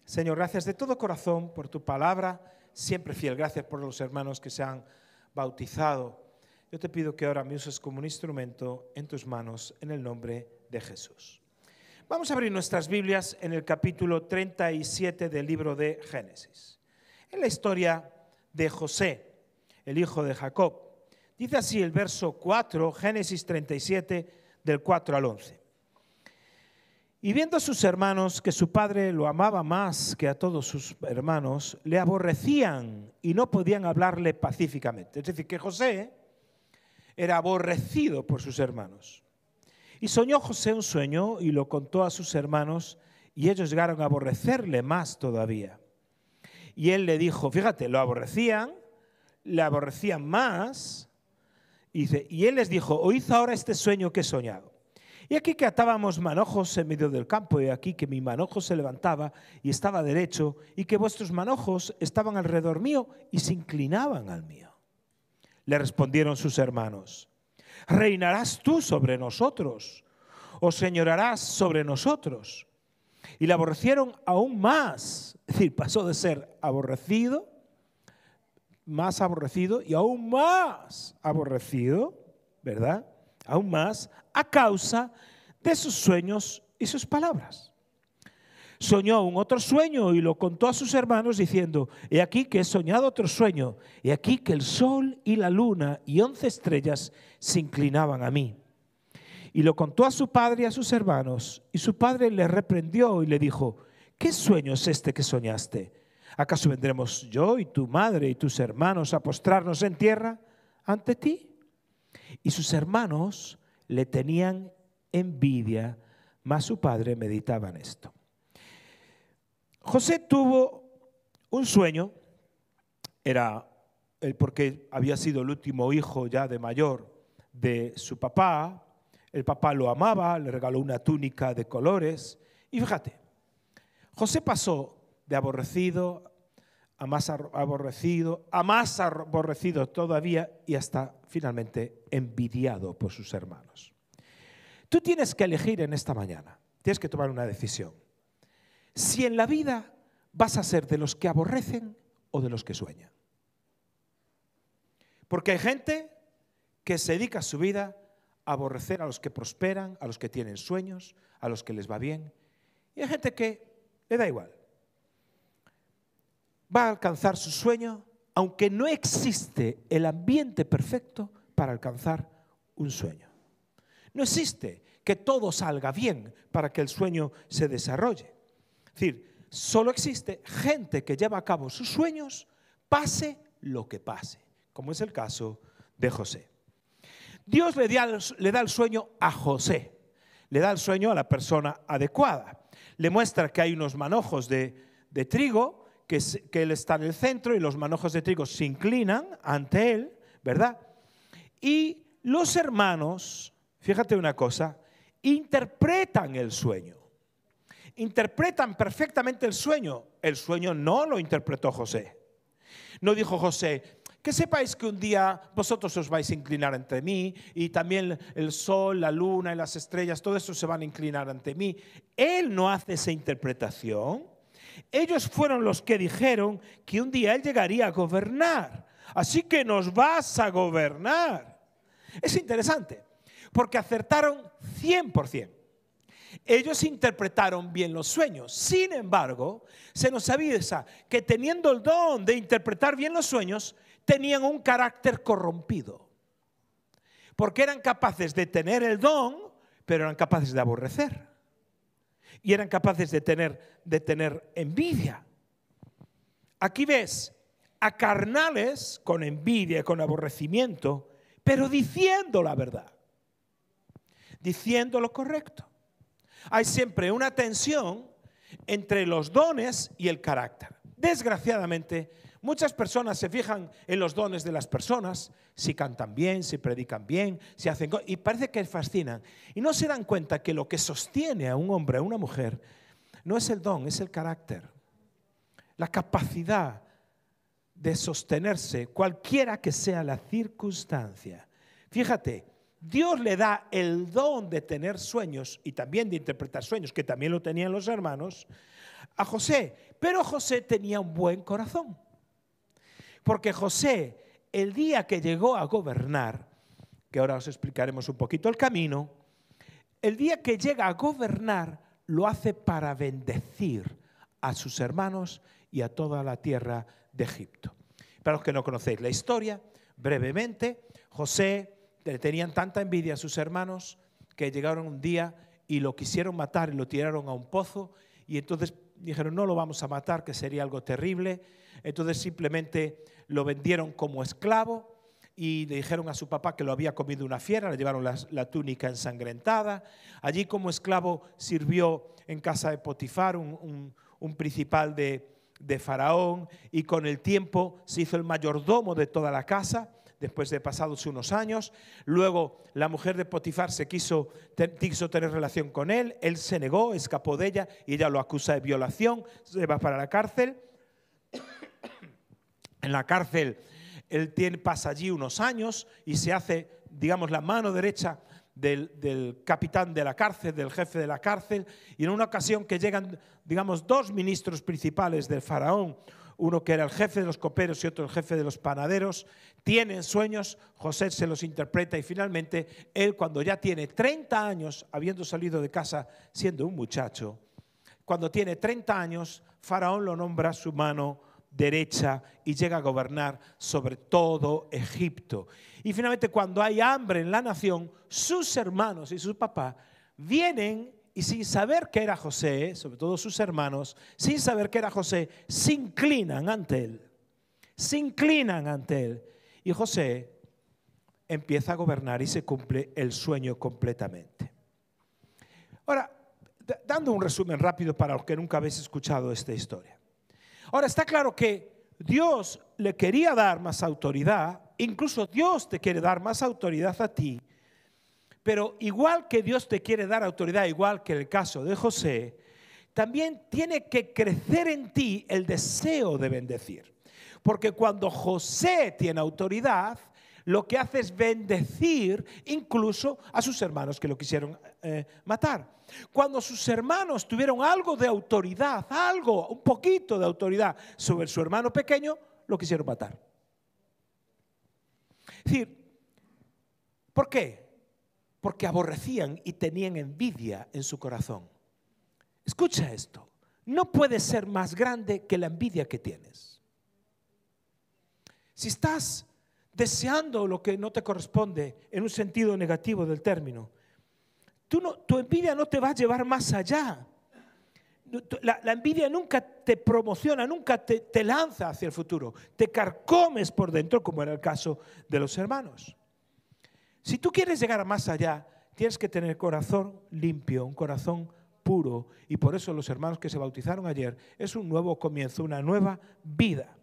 Señor, gracias de todo corazón por tu palabra, siempre fiel. Gracias por los hermanos que se han bautizado. Yo te pido que ahora me uses como un instrumento en tus manos, en el nombre de Jesús. Vamos a abrir nuestras Biblias en el capítulo 37 del libro de Génesis. En la historia de José, el hijo de Jacob. Dice así el verso 4, Génesis 37, del 4 al 11. Y viendo a sus hermanos que su padre lo amaba más que a todos sus hermanos, le aborrecían y no podían hablarle pacíficamente. Es decir, que José era aborrecido por sus hermanos. Y soñó José un sueño y lo contó a sus hermanos y ellos llegaron a aborrecerle más todavía. Y él le dijo, fíjate, lo aborrecían, le aborrecían más. Y él les dijo, oíd ahora este sueño que he soñado. Y aquí que atábamos manojos en medio del campo, y aquí que mi manojo se levantaba y estaba derecho, y que vuestros manojos estaban alrededor mío y se inclinaban al mío. Le respondieron sus hermanos, ¿reinarás tú sobre nosotros o señorarás sobre nosotros? Y le aborrecieron aún más, es decir, pasó de ser aborrecido, más aborrecido y aún más aborrecido, ¿verdad? Aún más a causa de sus sueños y sus palabras. Soñó un otro sueño y lo contó a sus hermanos diciendo, he aquí que he soñado otro sueño, he aquí que el sol y la luna y 11 estrellas se inclinaban a mí. Y lo contó a su padre y a sus hermanos, y su padre le reprendió y le dijo, ¿qué sueño es este que soñaste? ¿Acaso vendremos yo y tu madre y tus hermanos a postrarnos en tierra ante ti? Y sus hermanos le tenían envidia, mas su padre meditaba en esto. José tuvo un sueño, era porque había sido el último hijo ya de mayor de su papá. El papá lo amaba, le regaló una túnica de colores. Y fíjate, José pasó de aborrecido a más aborrecido todavía y hasta finalmente envidiado por sus hermanos. Tú tienes que elegir en esta mañana, tienes que tomar una decisión. Si en la vida vas a ser de los que aborrecen o de los que sueñan. Porque hay gente que se dedica su vida a aborrecer a los que prosperan, a los que tienen sueños, a los que les va bien. Y hay gente que le da igual. Va a alcanzar su sueño, aunque no existe el ambiente perfecto para alcanzar un sueño. No existe que todo salga bien para que el sueño se desarrolle. Es decir, solo existe gente que lleva a cabo sus sueños, pase lo que pase, como es el caso de José. Dios le da el sueño a José, le da el sueño a la persona adecuada. Le muestra que hay unos manojos de trigo, que él está en el centro y los manojos de trigo se inclinan ante él, ¿verdad? Y los hermanos, fíjate una cosa, interpretan el sueño. Interpretan perfectamente el sueño. El sueño no lo interpretó José. No dijo José, que sepáis que un día vosotros os vais a inclinar ante mí y también el sol, la luna y las estrellas, todo eso se van a inclinar ante mí. Él no hace esa interpretación. Ellos fueron los que dijeron que un día él llegaría a gobernar. Así que nos vas a gobernar. Es interesante, porque acertaron 100%. Ellos interpretaron bien los sueños. Sin embargo, se nos avisa que teniendo el don de interpretar bien los sueños, tenían un carácter corrompido. Porque eran capaces de tener el don, pero eran capaces de aborrecer. Y eran capaces de tener envidia. Aquí ves a carnales con envidia, con aborrecimiento, pero diciendo la verdad. Diciendo lo correcto. Hay siempre una tensión entre los dones y el carácter. Desgraciadamente, muchas personas se fijan en los dones de las personas, si cantan bien, si predican bien, si hacen cosas, y parece que fascinan. Y no se dan cuenta que lo que sostiene a un hombre, a una mujer, no es el don, es el carácter. La capacidad de sostenerse, cualquiera que sea la circunstancia. Fíjate, Dios le da el don de tener sueños y también de interpretar sueños, que también lo tenían los hermanos, a José. Pero José tenía un buen corazón. Porque José, el día que llegó a gobernar, que ahora os explicaremos un poquito el camino, el día que llega a gobernar lo hace para bendecir a sus hermanos y a toda la tierra de Egipto. Para los que no conocéis la historia, brevemente, José le tenían tanta envidia a sus hermanos que llegaron un día y lo quisieron matar y lo tiraron a un pozo, y entonces dijeron: no lo vamos a matar, que sería algo terrible. Entonces simplemente lo vendieron como esclavo y le dijeron a su papá que lo había comido una fiera, le llevaron la túnica ensangrentada. Allí como esclavo sirvió en casa de Potifar, un principal de Faraón, y con el tiempo se hizo el mayordomo de toda la casa, después de pasados unos años. Luego la mujer de Potifar quiso tener relación con él, él se negó, escapó de ella y ella lo acusa de violación, se va para la cárcel. En la cárcel él pasa allí unos años y se hace, digamos, la mano derecha del capitán de la cárcel, del jefe de la cárcel, y en una ocasión que llegan, digamos, dos ministros principales del faraón, uno que era el jefe de los coperos y otro el jefe de los panaderos, tienen sueños, José se los interpreta y finalmente él, cuando ya tiene 30 años, habiendo salido de casa siendo un muchacho, cuando tiene 30 años, Faraón lo nombra su mano derecha y llega a gobernar sobre todo Egipto. Y finalmente, cuando hay hambre en la nación, sus hermanos y su papá vienen y, sin saber que era José, sobre todo sus hermanos, sin saber que era José, se inclinan ante él. Se inclinan ante él. Y José empieza a gobernar y se cumple el sueño completamente. Ahora, dando un resumen rápido para los que nunca habéis escuchado esta historia. Ahora, está claro que Dios le quería dar más autoridad, incluso Dios te quiere dar más autoridad a ti, pero igual que Dios te quiere dar autoridad, igual que en el caso de José, también tiene que crecer en ti el deseo de bendecir. Porque cuando José tiene autoridad, lo que hace es bendecir incluso a sus hermanos que lo quisieron matar. Cuando sus hermanos tuvieron algo de autoridad, un poquito de autoridad sobre su hermano pequeño, lo quisieron matar. Es decir, ¿por qué? Porque aborrecían y tenían envidia en su corazón. Escucha esto, no puedes ser más grande que la envidia que tienes. Si estás deseando lo que no te corresponde en un sentido negativo del término, tu envidia no te va a llevar más allá. La envidia nunca te promociona, nunca te lanza hacia el futuro. Te carcomes por dentro, como era el caso de los hermanos. Si tú quieres llegar a más allá, tienes que tener corazón limpio, un corazón puro. Y por eso los hermanos que se bautizaron ayer es un nuevo comienzo, una nueva vida.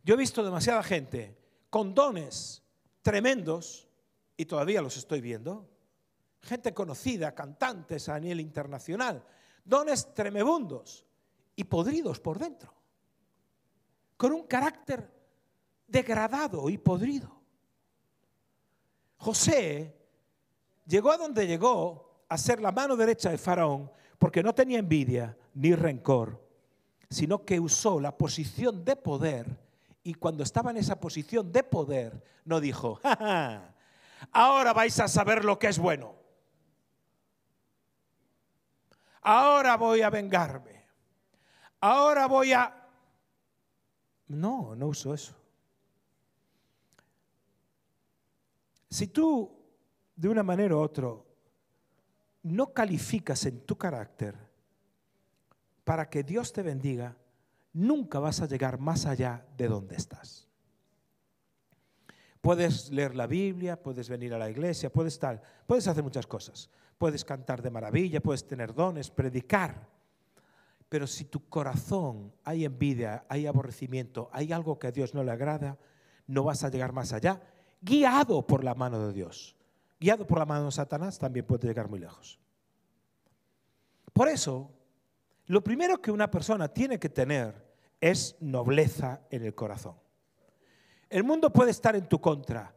Yo he visto demasiada gente con dones tremendos, y todavía los estoy viendo, gente conocida, cantantes a nivel internacional, dones tremebundos y podridos por dentro, con un carácter degradado y podrido. José llegó a donde llegó a ser la mano derecha de Faraón porque no tenía envidia ni rencor, sino que usó la posición de poder. Y cuando estaba en esa posición de poder, no dijo: ¡ja, ja! Ahora vais a saber lo que es bueno. Ahora voy a vengarme. Ahora voy a... No usó eso. Si tú, de una manera u otra, no calificas en tu carácter para que Dios te bendiga, nunca vas a llegar más allá de donde estás. Puedes leer la Biblia, puedes venir a la iglesia, puedes hacer muchas cosas. Puedes cantar de maravilla, puedes tener dones, predicar. Pero si tu corazón hay envidia, hay aborrecimiento, hay algo que a Dios no le agrada, no vas a llegar más allá, guiado por la mano de Dios. Guiado por la mano de Satanás también puede llegar muy lejos. Por eso, lo primero que una persona tiene que tener es nobleza en el corazón. El mundo puede estar en tu contra.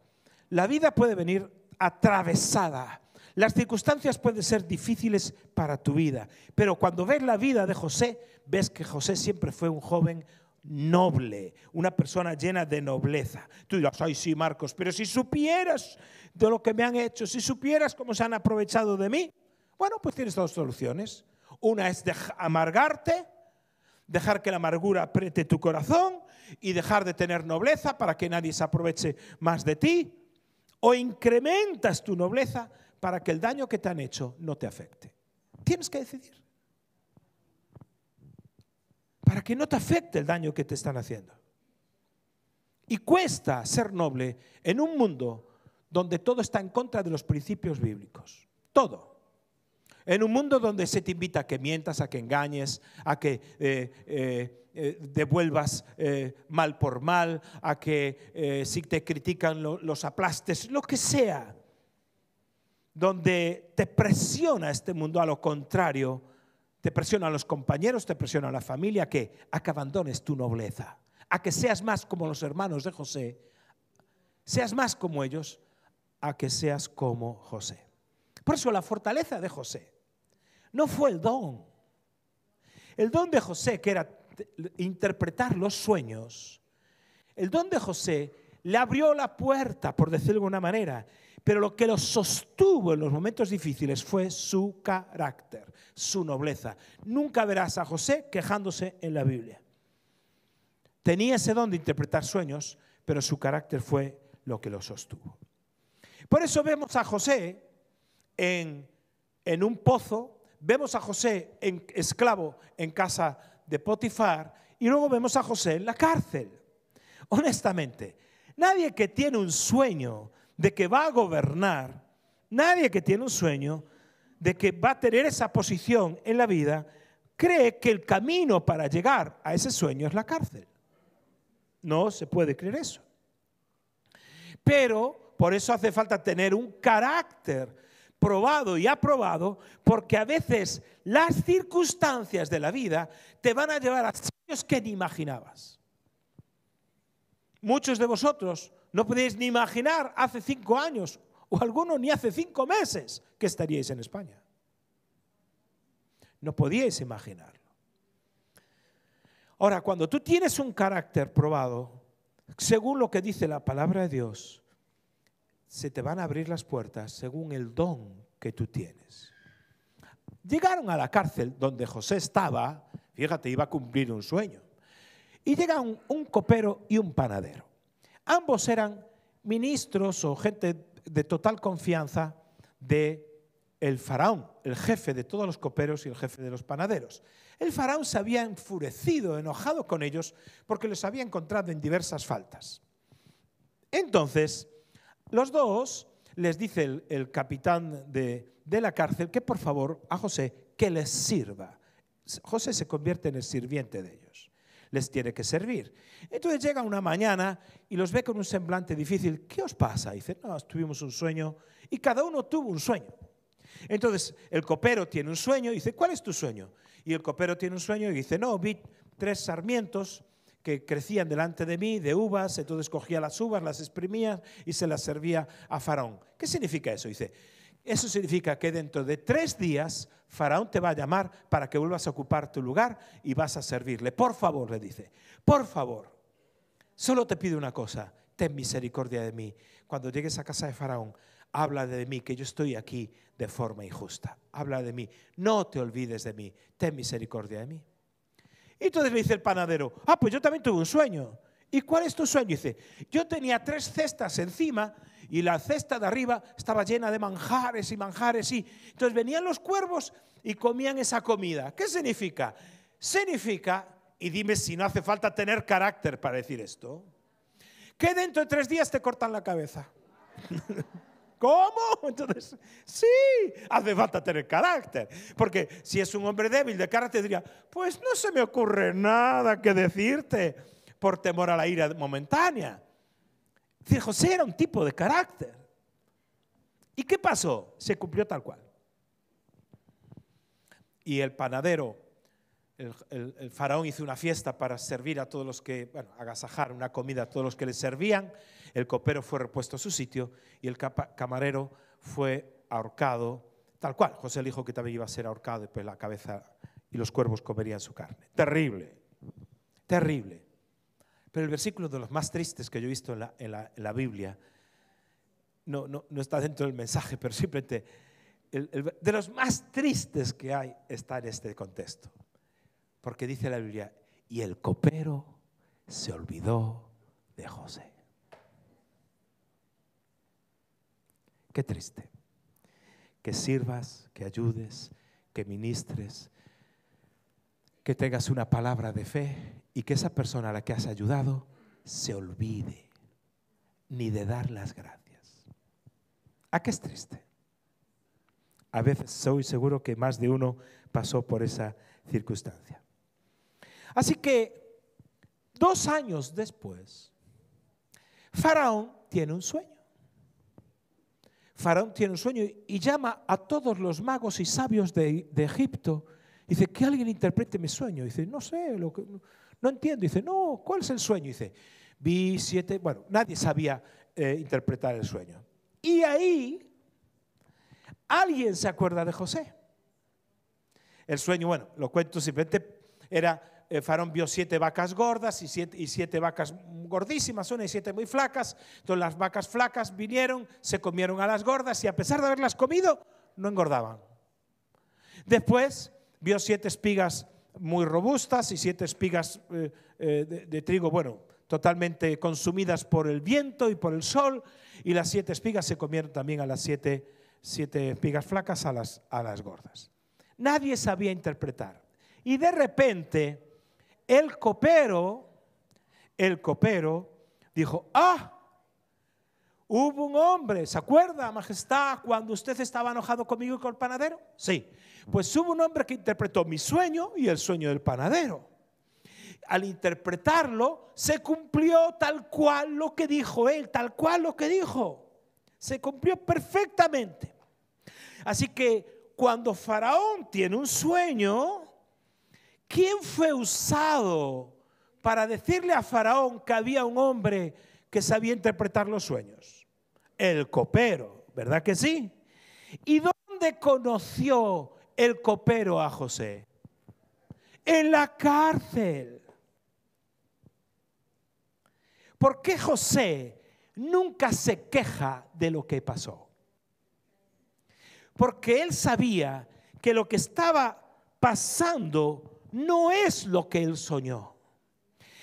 La vida puede venir atravesada. Las circunstancias pueden ser difíciles para tu vida, pero cuando ves la vida de José, ves que José siempre fue un joven noble, una persona llena de nobleza. Tú dirás, ay sí, Marcos, pero si supieras de lo que me han hecho, si supieras cómo se han aprovechado de mí. Bueno, pues tienes dos soluciones. Una es amargarte, dejar que la amargura apriete tu corazón y dejar de tener nobleza para que nadie se aproveche más de ti. O incrementas tu nobleza para que el daño que te han hecho no te afecte. Tienes que decidir. Para que no te afecte el daño que te están haciendo. Y cuesta ser noble en un mundo donde todo está en contra de los principios bíblicos. Todo. En un mundo donde se te invita a que mientas, a que engañes, a que devuelvas mal por mal, a que si te critican los aplastes, lo que sea. Donde te presiona este mundo a lo contrario, te presiona a los compañeros, te presiona a la familia, a que abandones tu nobleza, a que seas más como los hermanos de José, seas más como ellos, a que seas como José. Por eso la fortaleza de José no fue el don. El don de José, que era interpretar los sueños, el don de José le abrió la puerta, por decirlo de alguna manera, pero lo que lo sostuvo en los momentos difíciles fue su carácter, su nobleza. Nunca verás a José quejándose en la Biblia. Tenía ese don de interpretar sueños, pero su carácter fue lo que lo sostuvo. Por eso vemos a José en un pozo, vemos a José esclavo en casa de Potifar y luego vemos a José en la cárcel. Honestamente, nadie que tiene un sueño de que va a gobernar, nadie que tiene un sueño de que va a tener esa posición en la vida, cree que el camino para llegar a ese sueño es la cárcel. No se puede creer eso. Pero por eso hace falta tener un carácter probado y aprobado, porque a veces las circunstancias de la vida te van a llevar a sitios que ni imaginabas. Muchos de vosotros no podíais ni imaginar hace 5 años, o algunos ni hace 5 meses, que estaríais en España. No podíais imaginarlo. Ahora, cuando tú tienes un carácter probado, según lo que dice la palabra de Dios, se te van a abrir las puertas según el don que tú tienes. Llegaron a la cárcel donde José estaba, fíjate, iba a cumplir un sueño. Y llegan un copero y un panadero. Ambos eran ministros o gente de total confianza de el faraón, el jefe de todos los coperos y el jefe de los panaderos. El faraón se había enfurecido, enojado con ellos porque los había encontrado en diversas faltas. Entonces, los dos les dice el capitán de la cárcel que por favor a José que les sirva. José se convierte en el sirviente de ellos. Les tiene que servir. Entonces llega una mañana y los ve con un semblante difícil. ¿Qué os pasa? Y dice, no, tuvimos un sueño. Y cada uno tuvo un sueño. Entonces el copero tiene un sueño y dice, ¿cuál es tu sueño? Y el copero tiene un sueño y dice, no, vi 3 sarmientos que crecían delante de mí, de uvas, entonces cogía las uvas, las exprimía y se las servía a Faraón. ¿Qué significa eso? Dice, eso significa que dentro de 3 días Faraón te va a llamar para que vuelvas a ocupar tu lugar y vas a servirle. Por favor, le dice, por favor, solo te pido una cosa, ten misericordia de mí. Cuando llegues a casa de Faraón, habla de mí, que yo estoy aquí de forma injusta. Habla de mí, no te olvides de mí, ten misericordia de mí. Y entonces le dice el panadero, pues yo también tuve un sueño. ¿Y cuál es tu sueño? Dice, yo tenía 3 cestas encima y la cesta de arriba estaba llena de manjares y manjares. Y entonces venían los cuervos y comían esa comida. ¿Qué significa? Significa, y dime si no hace falta tener carácter para decir esto, que dentro de 3 días te cortan la cabeza. ¿Cómo? Entonces, sí, hace falta tener carácter. Porque si es un hombre débil de carácter, diría, pues no se me ocurre nada que decirte por temor a la ira momentánea. Es decir, José era un tipo de carácter. ¿Y qué pasó? Se cumplió tal cual. Y el panadero el faraón hizo una fiesta para servir a todos los que, bueno, agasajar una comida a todos los que le servían. El copero fue repuesto a su sitio y el camarero fue ahorcado, tal cual. José le dijo que también iba a ser ahorcado, y pues la cabeza y los cuervos comerían su carne. Terrible, terrible. Pero el versículo de los más tristes que yo he visto en la Biblia, no está dentro del mensaje, pero simplemente de los más tristes que hay está en este contexto. Porque dice la Biblia, y el copero se olvidó de José. Qué triste. Que sirvas, que ayudes, que ministres, que tengas una palabra de fe y que esa persona a la que has ayudado se olvide ni de dar las gracias. ¿A qué es triste? A veces soy seguro que más de uno pasó por esa circunstancia. Así que 2 años después, Faraón tiene un sueño. Faraón tiene un sueño y llama a todos los magos y sabios de Egipto. Dice, que alguien interprete mi sueño. Dice, no sé, no entiendo. Dice, no, ¿cuál es el sueño? Dice, vi 7, bueno, nadie sabía interpretar el sueño. Y ahí alguien se acuerda de José. El sueño, bueno, lo cuento simplemente, era... Faraón vio 7 vacas gordas y 7 vacas gordísimas, una y 7 muy flacas. Entonces las vacas flacas vinieron, se comieron a las gordas y a pesar de haberlas comido, no engordaban. Después vio 7 espigas muy robustas y 7 espigas de trigo, bueno, totalmente consumidas por el viento y por el sol. Y las 7 espigas se comieron también a las 7 espigas flacas a las gordas. Nadie sabía interpretar. Y de repente... El copero dijo, hubo un hombre, ¿se acuerda, majestad, cuando usted estaba enojado conmigo y con el panadero? Sí, pues hubo un hombre que interpretó mi sueño y el sueño del panadero. Al interpretarlo, se cumplió tal cual lo que dijo él, tal cual lo que dijo. Se cumplió perfectamente. Así que cuando Faraón tiene un sueño... ¿Quién fue usado para decirle a Faraón que había un hombre que sabía interpretar los sueños? El copero, ¿verdad que sí? ¿Y dónde conoció el copero a José? En la cárcel. ¿Por qué José nunca se queja de lo que pasó? Porque él sabía que lo que estaba pasando no es lo que él soñó.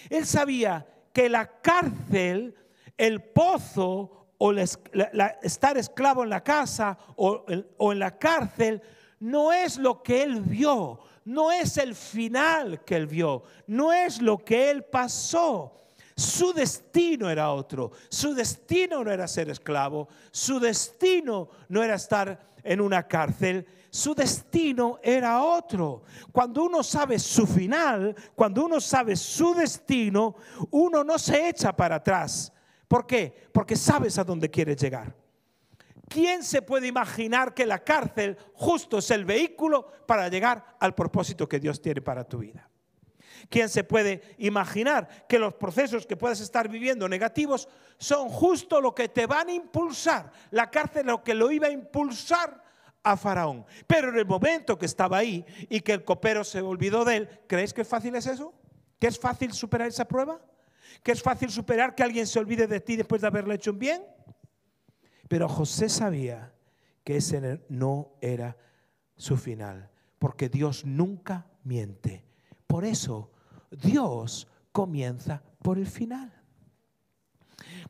Él sabía que la cárcel, el pozo o estar esclavo en la casa o en la cárcel no es lo que él vio, no es el final que él vio, no es lo que él pasó. Su destino era otro. Su destino no era ser esclavo. Su destino no era estar en una cárcel. Su destino era otro. Cuando uno sabe su final, cuando uno sabe su destino, uno no se echa para atrás. ¿Por qué? Porque sabes a dónde quieres llegar. ¿Quién se puede imaginar que la cárcel justo es el vehículo para llegar al propósito que Dios tiene para tu vida? ¿Quién se puede imaginar que los procesos que puedas estar viviendo negativos son justo lo que te van a impulsar? La cárcel lo que lo iba a impulsar a Faraón. Pero en el momento que estaba ahí y que el copero se olvidó de él, ¿creéis que fácil es eso? ¿Que es fácil superar esa prueba? ¿Que es fácil superar que alguien se olvide de ti después de haberle hecho un bien? Pero José sabía que ese no era su final, porque Dios nunca miente. Por eso Dios comienza por el final.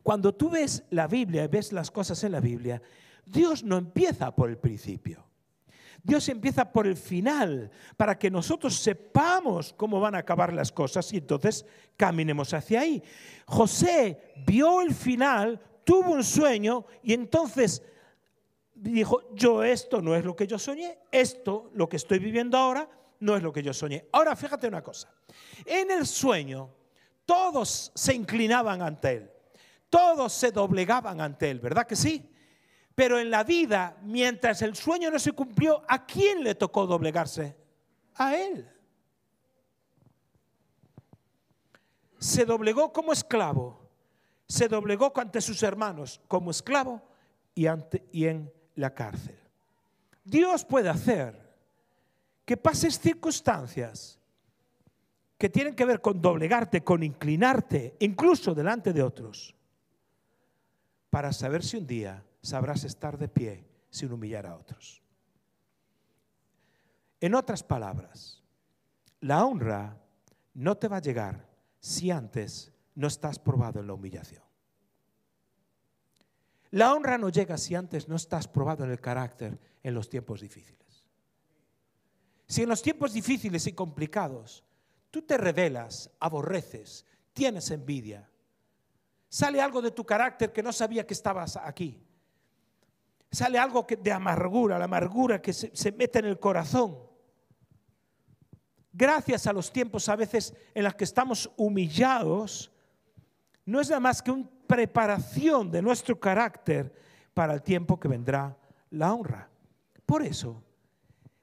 Cuando tú ves la Biblia y ves las cosas en la Biblia, Dios no empieza por el principio. Dios empieza por el final para que nosotros sepamos cómo van a acabar las cosas y entonces caminemos hacia ahí. José vio el final, tuvo un sueño y entonces dijo, esto no es lo que yo soñé, esto, lo que estoy viviendo ahora, no es lo que yo soñé. Ahora fíjate una cosa, en el sueño todos se inclinaban ante él, todos se doblegaban ante él, ¿verdad que sí? Pero en la vida, mientras el sueño no se cumplió, ¿a quién le tocó doblegarse? A él. se doblegó como esclavo, se doblegó ante sus hermanos como esclavo y en la cárcel. Dios puede hacer que pases circunstancias que tienen que ver con doblegarte, con inclinarte, incluso delante de otros, para saber si un día sabrás estar de pie sin humillar a otros. En otras palabras, la honra no te va a llegar si antes no estás probado en la humillación. La honra no llega si antes no estás probado en el carácter en los tiempos difíciles. Si en los tiempos difíciles y complicados tú te rebelas, aborreces, tienes envidia, sale algo de tu carácter que no sabía que estabas aquí, sale algo de amargura, la amargura que se mete en el corazón. Gracias a los tiempos a veces en los que estamos humillados, no es nada más que una preparación de nuestro carácter para el tiempo que vendrá la honra. Por eso,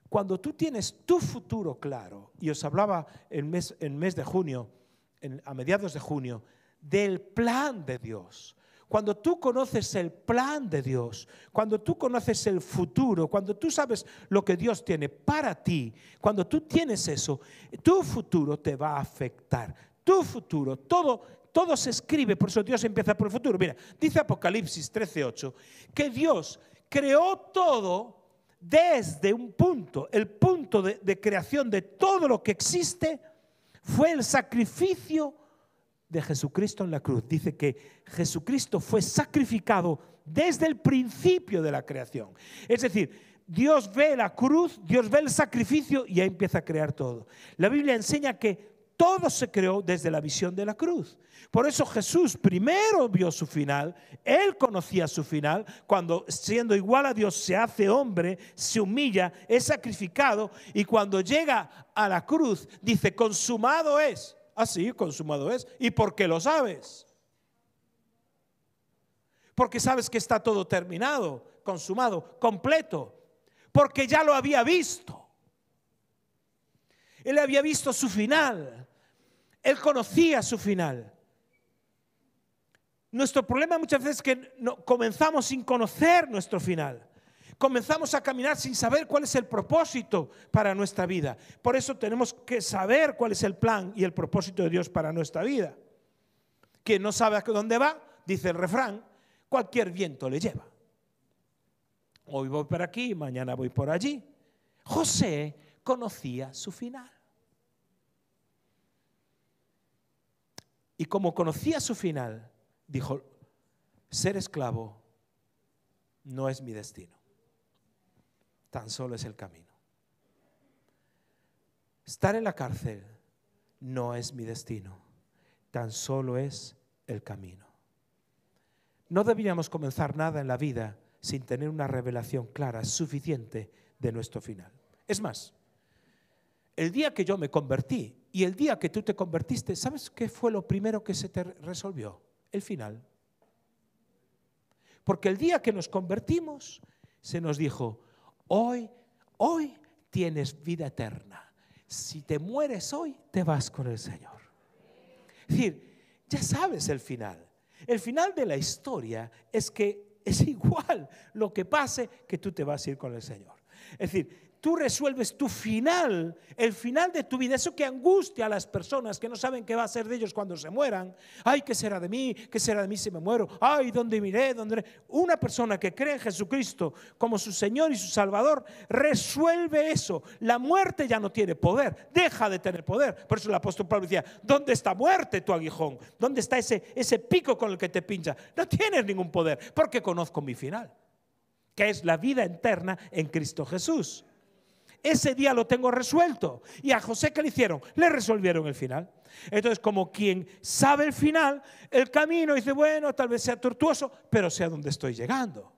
cuando tú tienes tu futuro claro, y os hablaba el mes de junio, a mediados de junio, del plan de Dios. Cuando tú conoces el plan de Dios, cuando tú conoces el futuro, cuando tú sabes lo que Dios tiene para ti, cuando tú tienes eso, tu futuro te va a afectar. Tu futuro, todo se escribe, por eso Dios empieza por el futuro. Mira, dice Apocalipsis 13:8, que Dios creó todo desde un punto, el punto de creación de todo lo que existe fue el sacrificio de Jesucristo en la cruz. Dice que Jesucristo fue sacrificado desde el principio de la creación. Es decir, Dios ve la cruz, Dios ve el sacrificio y ahí empieza a crear todo. La Biblia enseña que todo se creó desde la visión de la cruz. Por eso Jesús primero vio su final, Él conocía su final, cuando siendo igual a Dios se hace hombre, se humilla, es sacrificado y cuando llega a la cruz dice, consumado es. Así, consumado es. ¿Y por qué lo sabes? Porque sabes que está todo terminado, consumado, completo. Porque ya lo había visto. Él había visto su final. Él conocía su final. Nuestro problema muchas veces es que comenzamos sin conocer nuestro final. Comenzamos a caminar sin saber cuál es el propósito para nuestra vida. Por eso tenemos que saber cuál es el plan y el propósito de Dios para nuestra vida. Quien no sabe a dónde va, dice el refrán, cualquier viento le lleva. Hoy voy por aquí, mañana voy por allí. José conocía su final. Y como conocía su final, dijo, ser esclavo no es mi destino. Tan solo es el camino. Estar en la cárcel no es mi destino. Tan solo es el camino. No deberíamos comenzar nada en la vida sin tener una revelación clara, suficiente de nuestro final. Es más, el día que yo me convertí y el día que tú te convertiste, ¿sabes qué fue lo primero que se te resolvió? El final. Porque el día que nos convertimos, se nos dijo, hoy tienes vida eterna. Si te mueres hoy, te vas con el Señor. Es decir, ya sabes el final. El final de la historia es que es igual lo que pase que tú te vas a ir con el Señor. Es decir, tú resuelves tu final, el final de tu vida, eso que angustia a las personas que no saben qué va a ser de ellos cuando se mueran. Ay, ¿qué será de mí? ¿Qué será de mí si me muero? Ay, ¿dónde iré? ¿Dónde iré? Una persona que cree en Jesucristo como su Señor y su Salvador resuelve eso. La muerte ya no tiene poder, deja de tener poder. Por eso el apóstol Pablo decía, ¿dónde está muerte tu aguijón? ¿Dónde está ese pico con el que te pincha? No tienes ningún poder, porque conozco mi final, que es la vida eterna en Cristo Jesús. Ese día lo tengo resuelto. ¿Y a José qué le hicieron? Le resolvieron el final. Entonces, como quien sabe el final, el camino, dice, bueno, tal vez sea tortuoso, pero sé a dónde estoy llegando.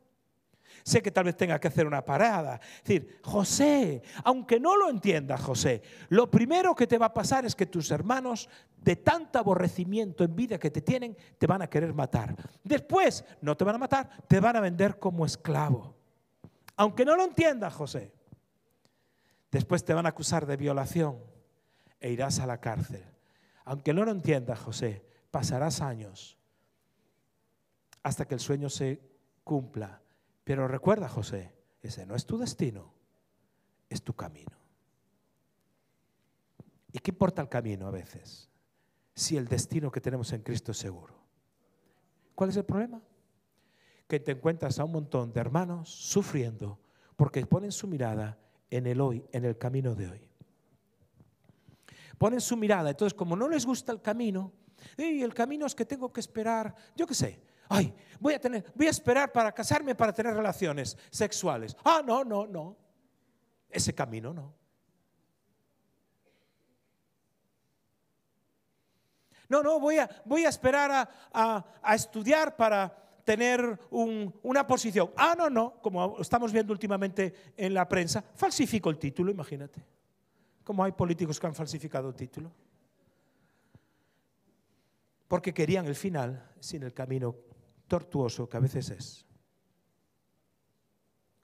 Sé que tal vez tenga que hacer una parada. Es decir, José, aunque no lo entiendas, José, lo primero que te va a pasar es que tus hermanos, de tanto aborrecimiento, envidia que te tienen, te van a querer matar. Después, no te van a matar, te van a vender como esclavo. Aunque no lo entiendas, José. Después te van a acusar de violación e irás a la cárcel. Aunque no lo entiendas, José, pasarás años hasta que el sueño se cumpla. Pero recuerda, José, ese no es tu destino, es tu camino. ¿Y qué importa el camino a veces? Si el destino que tenemos en Cristo es seguro. ¿Cuál es el problema? Que te encuentras a un montón de hermanos sufriendo porque ponen su mirada en el hoy, en el camino de hoy. Ponen su mirada, entonces como no les gusta el camino, y el camino es que tengo que esperar, yo qué sé, ay, voy a esperar para casarme para tener relaciones sexuales. Ah, no, ese camino no. No, voy a esperar a estudiar para tener una posición. Ah, no, como estamos viendo últimamente en la prensa, falsifico el título, imagínate. Como hay políticos que han falsificado el título. Porque querían el final sin el camino tortuoso que a veces es.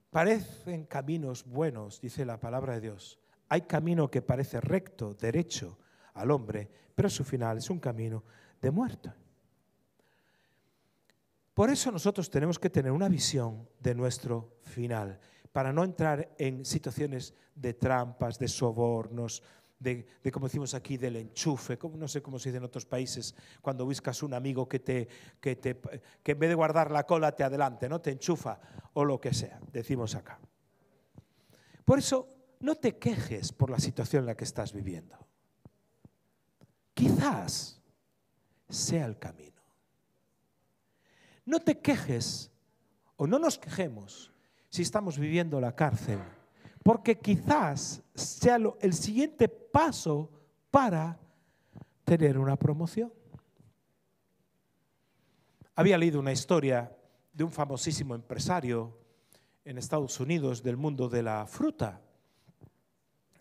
Parecen caminos buenos, dice la palabra de Dios. Hay camino que parece recto, derecho al hombre, pero su final es un camino de muerte. Por eso nosotros tenemos que tener una visión de nuestro final, para no entrar en situaciones de trampas, de sobornos, de como decimos aquí, del enchufe, no sé cómo se dice en otros países, cuando buscas un amigo que en vez de guardar la cola te adelante, ¿no? Te enchufa o lo que sea, decimos acá. Por eso no te quejes por la situación en la que estás viviendo. Quizás sea el camino. No te quejes o no nos quejemos si estamos viviendo la cárcel, porque quizás sea el siguiente paso para tener una promoción. Había leído una historia de un famosísimo empresario en Estados Unidos del mundo de la fruta.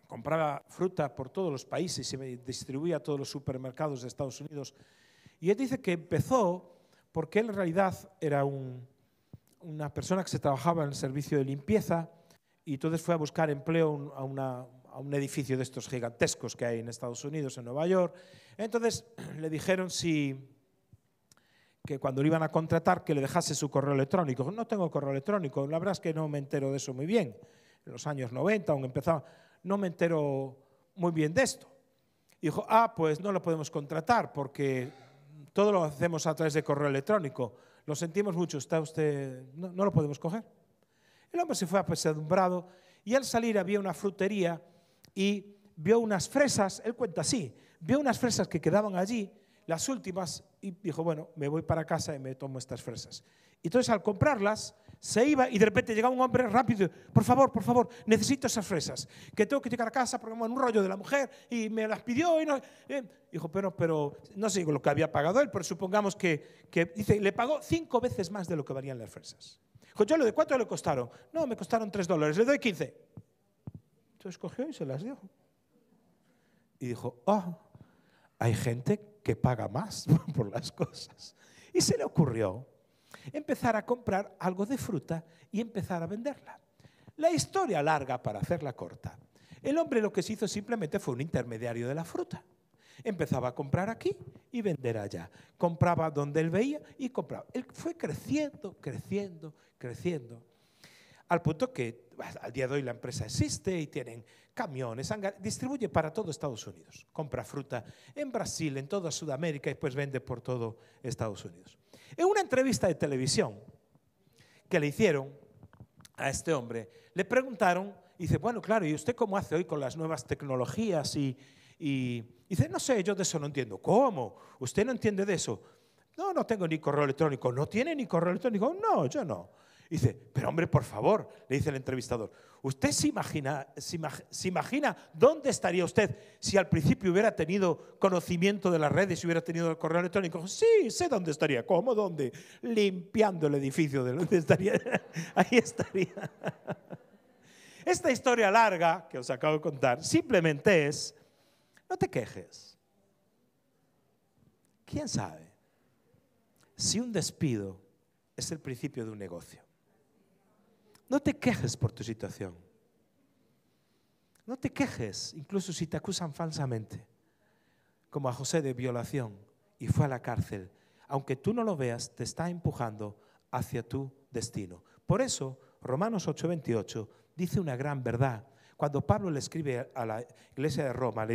Compraba fruta por todos los países y distribuía a todos los supermercados de Estados Unidos. Y él dice que empezó porque él en realidad era una persona que se trabajaba en el servicio de limpieza y entonces fue a buscar empleo a un edificio de estos gigantescos que hay en Estados Unidos, en Nueva York. Entonces le dijeron que cuando lo iban a contratar que le dejase su correo electrónico. No tengo correo electrónico, la verdad es que no me entero de eso muy bien. En los años 90 aún empezaba, no me entero muy bien de esto. Y dijo, pues no lo podemos contratar porque todo lo hacemos a través de correo electrónico. Lo sentimos mucho, no lo podemos coger. El hombre se fue apesadumbrado y al salir había una frutería y vio unas fresas, él cuenta así, vio unas fresas que quedaban allí, las últimas, y dijo, bueno, me voy para casa y me tomo estas fresas. Y entonces al comprarlas, se iba y de repente llegaba un hombre rápido, por favor, necesito esas fresas, que tengo que llegar a casa porque un rollo de la mujer y me las pidió. Y no, dijo, pero no sé lo que había pagado él, pero supongamos que dice, le pagó 5 veces más de lo que valían las fresas. Dijo, yo ¿de cuánto le costaron? No, me costaron $3, le doy 15. Entonces cogió y se las dio. Y dijo, hay gente que paga más por las cosas. Y se le ocurrió empezar a comprar algo de fruta y empezar a venderla. La historia larga, para hacerla corta. El hombre lo que se hizo simplemente fue un intermediario de la fruta. Empezaba a comprar aquí y vender allá. Compraba donde él veía y compraba. Él fue creciendo, al punto que al día de hoy la empresa existe y tienen camiones, distribuye para todo Estados Unidos. Compra fruta en Brasil, en toda Sudamérica y después vende por todo Estados Unidos. En una entrevista de televisión que le hicieron a este hombre, le preguntaron, y dice, bueno, claro, ¿y usted cómo hace hoy con las nuevas tecnologías? Y dice, no sé, yo de eso no entiendo. ¿Cómo? ¿Usted no entiende de eso? No tengo ni correo electrónico. ¿No tiene ni correo electrónico? No, yo no. Dice, pero hombre, por favor, le dice el entrevistador, ¿usted se imagina dónde estaría usted si al principio hubiera tenido conocimiento de las redes y hubiera tenido el correo electrónico? Sí, sé dónde estaría. ¿Cómo? ¿Dónde? Limpiando el edificio de donde estaría. Ahí estaría. Esta historia larga que os acabo de contar simplemente es, no te quejes. ¿Quién sabe si un despido es el principio de un negocio? No te quejes por tu situación. No te quejes, incluso si te acusan falsamente. como a José de violación y fue a la cárcel. Aunque tú no lo veas, te está empujando hacia tu destino. Por eso, Romanos 8:28 dice una gran verdad. Cuando Pablo le escribe a la iglesia de Roma, le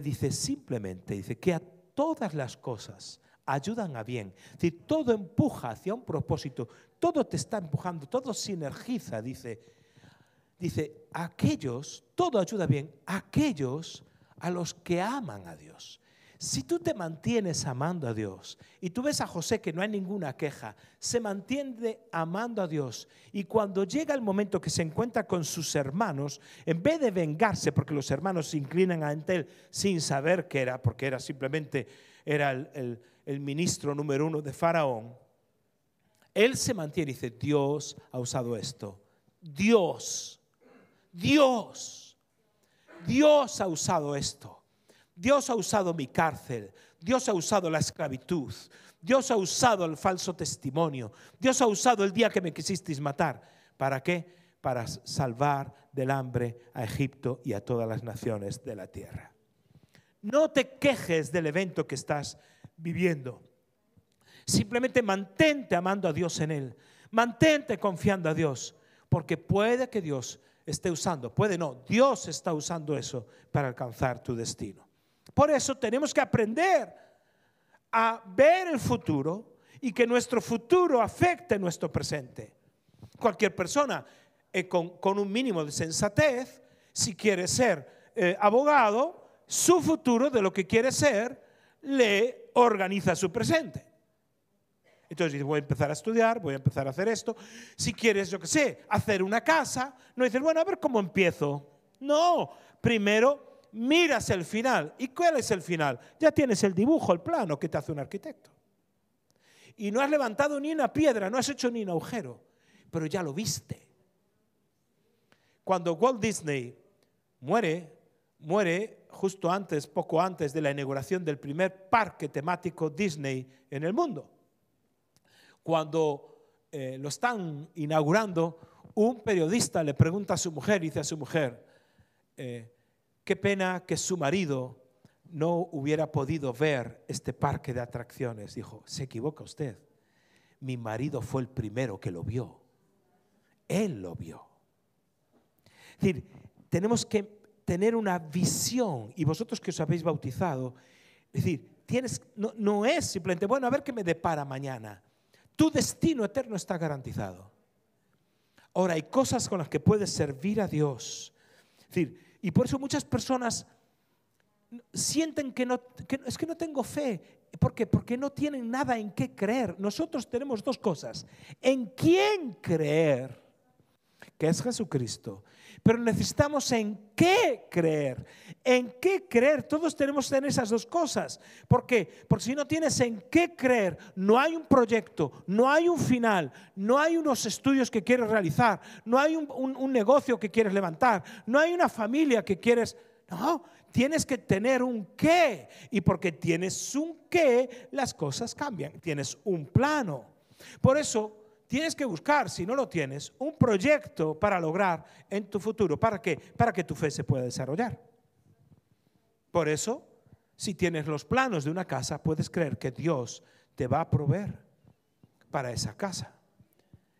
dice simplemente, dice que a todas las cosas ayudan a bien. Es decir, todo empuja hacia un propósito, todo te está empujando, todo sinergiza, dice aquellos, todo ayuda bien, aquellos a los que aman a Dios. Si tú te mantienes amando a Dios y tú ves a José que no hay ninguna queja, se mantiene amando a Dios, y cuando llega el momento que se encuentra con sus hermanos, en vez de vengarse porque los hermanos se inclinan ante él sin saber qué era, porque era simplemente el ministro número 1 de Faraón, él se mantiene y dice: Dios ha usado esto, Dios ha usado esto. Dios ha usado mi cárcel, Dios ha usado la esclavitud, Dios ha usado el falso testimonio, Dios ha usado el día que me quisisteis matar. ¿Para qué? Para salvar del hambre a Egipto y a todas las naciones de la tierra. No te quejes del evento que estás viviendo. Simplemente mantente amando a Dios en él. Mantente confiando a Dios, porque puede que Dios esté usando, puede no, Dios está usando eso para alcanzar tu destino. Por eso tenemos que aprender a ver el futuro y que nuestro futuro afecte nuestro presente. Cualquier persona con un mínimo de sensatez, si quiere ser abogado, su futuro de lo que quiere ser le organiza su presente. Entonces dices: voy a empezar a estudiar, voy a empezar a hacer esto. Si quieres, yo qué sé, hacer una casa, no dices: bueno, a ver cómo empiezo. No, primero miras el final. ¿Y cuál es el final? Ya tienes el dibujo, el plano que te hace un arquitecto. Y no has levantado ni una piedra, no has hecho ni un agujero, pero ya lo viste. Cuando Walt Disney muere justo antes, poco antes de la inauguración del primer parque temático Disney en el mundo. Cuando lo están inaugurando, un periodista le pregunta a su mujer, dice a su mujer: qué pena que su marido no hubiera podido ver este parque de atracciones. Dijo: se equivoca usted, mi marido fue el primero que lo vio, él lo vio. Es decir, tenemos que tener una visión, y vosotros que os habéis bautizado, es decir, no es simplemente, bueno, a ver qué me depara mañana. Tu destino eterno está garantizado. Ahora, hay cosas con las que puedes servir a Dios. Es decir, y por eso muchas personas sienten que es que no tengo fe. ¿Por qué? Porque no tienen nada en qué creer. Nosotros tenemos dos cosas: en quién creer, que es Jesucristo, pero necesitamos en qué creer. ¿En qué creer? Todos tenemos que tener esas dos cosas. ¿Por qué? Porque si no tienes en qué creer, no hay un proyecto, no hay un final, no hay unos estudios que quieres realizar, no hay un negocio que quieres levantar, no hay una familia que quieres... No, tienes que tener un qué. Y porque tienes un qué, las cosas cambian. Tienes un plano. Por eso tienes que buscar, si no lo tienes, un proyecto para lograr en tu futuro. ¿Para qué? Para que tu fe se pueda desarrollar. Por eso, si tienes los planos de una casa, puedes creer que Dios te va a proveer para esa casa.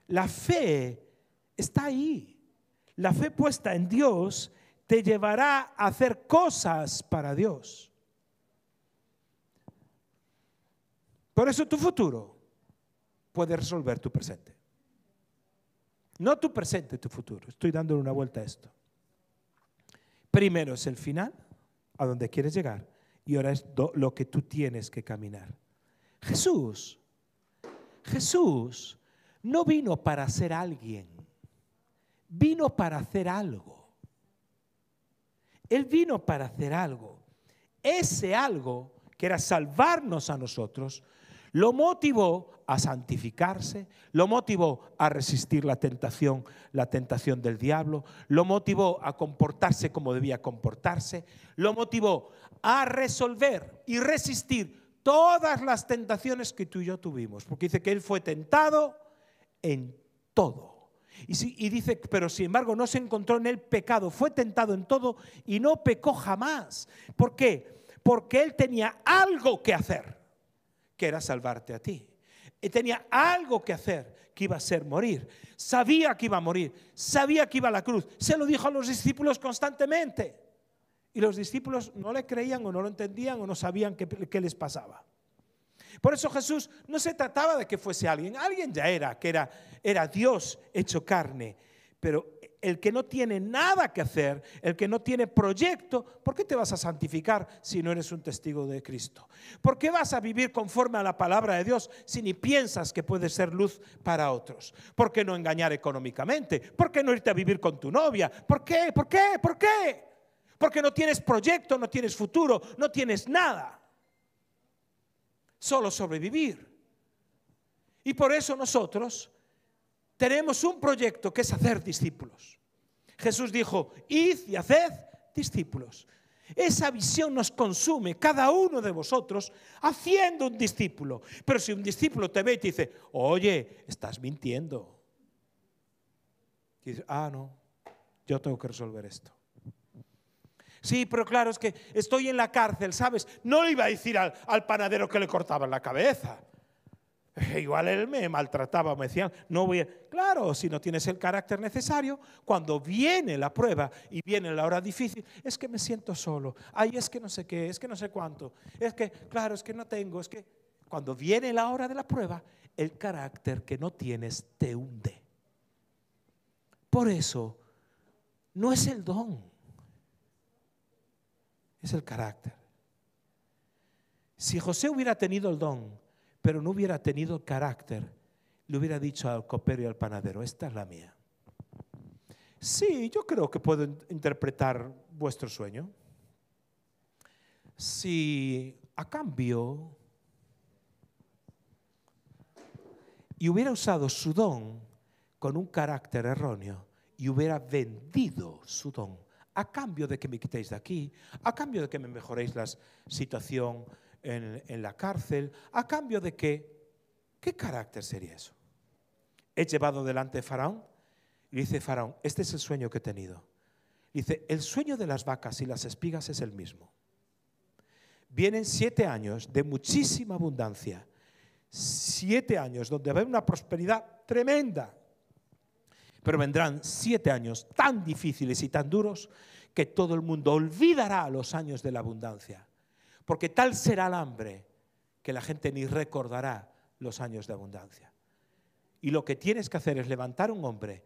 La fe está ahí. La fe puesta en Dios te llevará a hacer cosas para Dios. Por eso tu futuro puede resolver tu presente. No tu presente, tu futuro. Estoy dándole una vuelta a esto. Primero es el final, a donde quieres llegar, y ahora es lo que tú tienes que caminar. Jesús no vino para ser alguien, vino para hacer algo. Él vino para hacer algo. Ese algo, que era salvarnos a nosotros, lo motivó a santificarse, lo motivó a resistir la tentación del diablo, lo motivó a comportarse como debía comportarse, lo motivó a resolver y resistir todas las tentaciones que tú y yo tuvimos. Porque dice que Él fue tentado en todo. Y dice, pero sin embargo no se encontró en Él pecado, fue tentado en todo y no pecó jamás. ¿Por qué? Porque Él tenía algo que hacer, que era salvarte a ti. Y tenía algo que hacer, que iba a ser morir. Sabía que iba a morir, sabía que iba a la cruz. Se lo dijo a los discípulos constantemente. Y los discípulos no le creían o no lo entendían o no sabían qué les pasaba. Por eso Jesús no se trataba de que fuese alguien. Alguien ya era, que era Dios hecho carne. Pero el que no tiene nada que hacer, el que no tiene proyecto, ¿por qué te vas a santificar si no eres un testigo de Cristo? ¿Por qué vas a vivir conforme a la palabra de Dios si ni piensas que puedes ser luz para otros? ¿Por qué no engañar económicamente? ¿Por qué no irte a vivir con tu novia? ¿Por qué? ¿Por qué? ¿Por qué? Porque no tienes proyecto, no tienes futuro, no tienes nada. Solo sobrevivir. Y por eso nosotros tenemos un proyecto que es hacer discípulos. Jesús dijo, id y haced discípulos. Esa visión nos consume, cada uno de vosotros, haciendo un discípulo. Pero si un discípulo te ve y te dice, oye, estás mintiendo. Y dices, no, yo tengo que resolver esto. Sí, pero claro, es que estoy en la cárcel, ¿sabes? No le iba a decir al panadero que le cortaban la cabeza. Igual él me maltrataba, me decían, no voy a... Claro, si no tienes el carácter necesario, cuando viene la prueba y viene la hora difícil, es que me siento solo, ay, es que no sé qué, es que no sé cuánto, es que, claro, es que no tengo, es que... Cuando viene la hora de la prueba, el carácter que no tienes te hunde. Por eso, no es el don, es el carácter. Si José hubiera tenido el don, pero no hubiera tenido el carácter, le hubiera dicho al copero y al panadero, esta es la mía. Sí, yo creo que puedo interpretar vuestro sueño. Si a cambio, y hubiera usado su don con un carácter erróneo y hubiera vendido su don a cambio de que me quitéis de aquí, a cambio de que me mejoréis la situación en la cárcel, a cambio de que, ¿qué carácter sería eso? Es llevado delante de Faraón y dice Faraón, este es el sueño que he tenido. Dice, el sueño de las vacas y las espigas es el mismo. Vienen 7 años de muchísima abundancia, 7 años donde va a haber una prosperidad tremenda, pero vendrán 7 años tan difíciles y tan duros que todo el mundo olvidará los años de la abundancia. Porque tal será el hambre que la gente ni recordará los años de abundancia. Y lo que tienes que hacer es levantar un hombre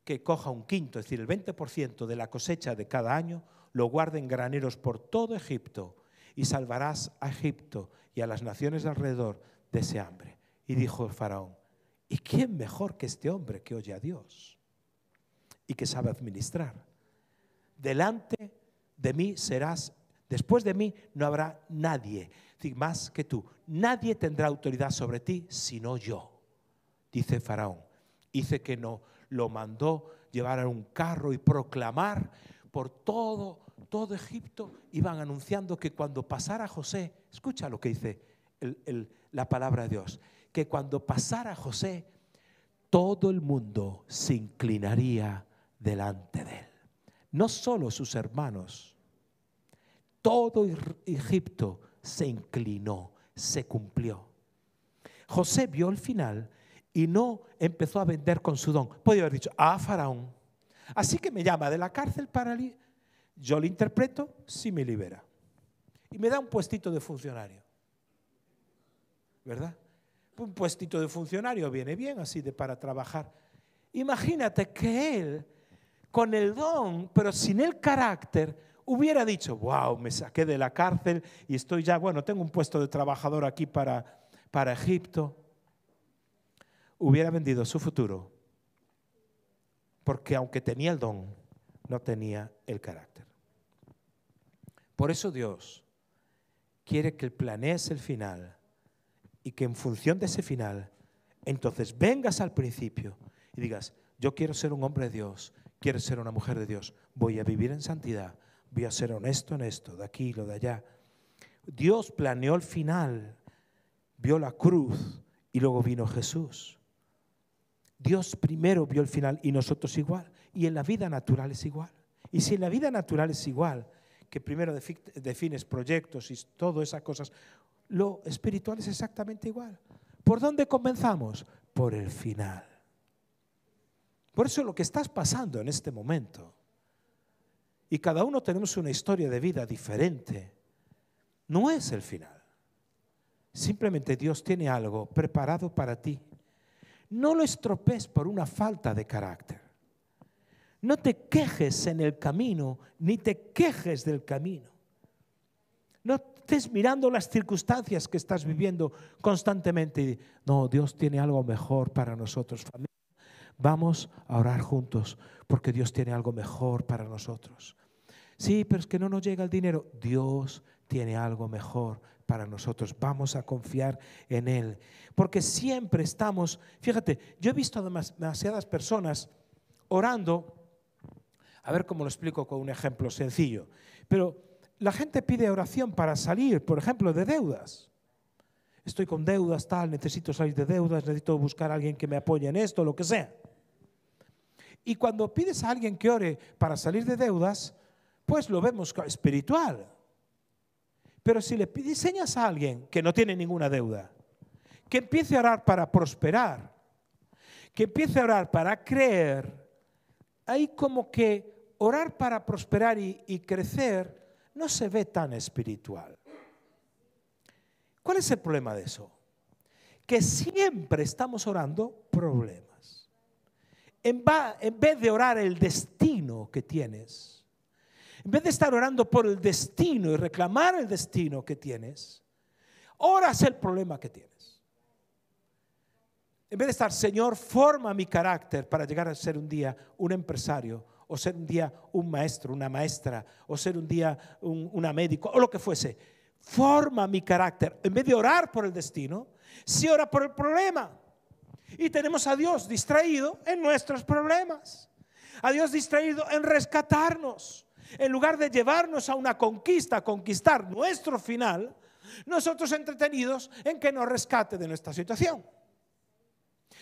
que coja un quinto, es decir, el 20% de la cosecha de cada año, lo guarde en graneros por todo Egipto y salvarás a Egipto y a las naciones de alrededor de ese hambre. Y dijo el faraón, ¿y quién mejor que este hombre que oye a Dios y que sabe administrar? Delante de mí serás, después de mí no habrá nadie más que tú. Nadie tendrá autoridad sobre ti sino yo, dice Faraón. Dice que no lo mandó llevar a un carro y proclamar por todo Egipto. Iban anunciando que cuando pasara José, escucha lo que dice la palabra de Dios, que cuando pasara José, todo el mundo se inclinaría delante de él. No solo sus hermanos, todo Egipto se inclinó, se cumplió. José vio el final y no empezó a vender con su don. Podría haber dicho, Faraón, así que me llama de la cárcel para... Yo lo interpreto, sí me libera. Y me da un puestito de funcionario. ¿Verdad? Un puestito de funcionario viene bien así para trabajar. Imagínate que él, con el don, pero sin el carácter, hubiera dicho, wow, me saqué de la cárcel y estoy ya, bueno, tengo un puesto de trabajador aquí para Egipto. Hubiera vendido su futuro, porque aunque tenía el don, no tenía el carácter. Por eso Dios quiere que planees el final y que en función de ese final, entonces vengas al principio y digas, yo quiero ser un hombre de Dios, quiero ser una mujer de Dios, voy a vivir en santidad, voy a ser honesto en esto, de aquí, lo de allá. Dios planeó el final, vio la cruz y luego vino Jesús. Dios primero vio el final y nosotros igual. Y en la vida natural es igual. Y si en la vida natural es igual, que primero defines proyectos y todas esas cosas, lo espiritual es exactamente igual. ¿Por dónde comenzamos? Por el final. Por eso lo que estás pasando en este momento, y cada uno tenemos una historia de vida diferente, no es el final. Simplemente Dios tiene algo preparado para ti. No lo estropees por una falta de carácter. No te quejes en el camino, ni te quejes del camino. No estés mirando las circunstancias que estás viviendo constantemente y no, Dios tiene algo mejor para nosotros, familia. Vamos a orar juntos porque Dios tiene algo mejor para nosotros. Sí, pero es que no nos llega el dinero. Dios tiene algo mejor para nosotros. Vamos a confiar en Él. Porque siempre estamos, fíjate, yo he visto demasiadas personas orando, a ver cómo lo explico con un ejemplo sencillo, pero la gente pide oración para salir, por ejemplo, de deudas. Estoy con deudas, tal, necesito salir de deudas, necesito buscar a alguien que me apoye en esto, lo que sea. Y cuando pides a alguien que ore para salir de deudas, pues lo vemos espiritual. Pero si le enseñas a alguien que no tiene ninguna deuda, que empiece a orar para prosperar, que empiece a orar para creer, hay como que orar para prosperar y crecer no se ve tan espiritual. ¿Cuál es el problema de eso? Que siempre estamos orando problemas. En vez de orar el destino que tienes, en vez de estar orando por el destino y reclamar el destino que tienes, oras el problema que tienes. En vez de estar, Señor, forma mi carácter para llegar a ser un día un empresario, o ser un día un maestro, una maestra, o ser un día una médico, o lo que fuese. Forma mi carácter. En vez de orar por el destino, se ora por el problema. Y tenemos a Dios distraído en nuestros problemas. A Dios distraído en rescatarnos. En lugar de llevarnos a una conquista, a conquistar nuestro final, nosotros entretenidos en que nos rescate de nuestra situación.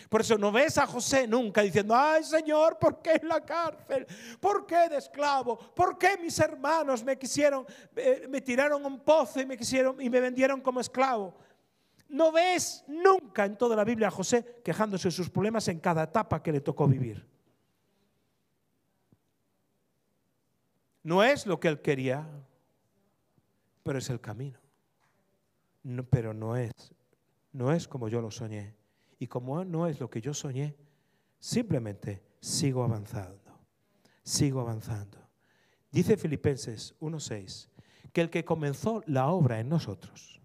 Por eso no ves a José nunca diciendo, ay Señor, ¿por qué en la cárcel? ¿Por qué de esclavo? ¿Por qué mis hermanos me quisieron, me tiraron a un pozo y me vendieron como esclavo? No ves nunca en toda la Biblia a José quejándose de sus problemas en cada etapa que le tocó vivir. No es lo que él quería, pero es el camino. No, pero no es como yo lo soñé. Y como no es lo que yo soñé, simplemente sigo avanzando. Sigo avanzando. Dice Filipenses 1:6 que el que comenzó la obra en nosotros,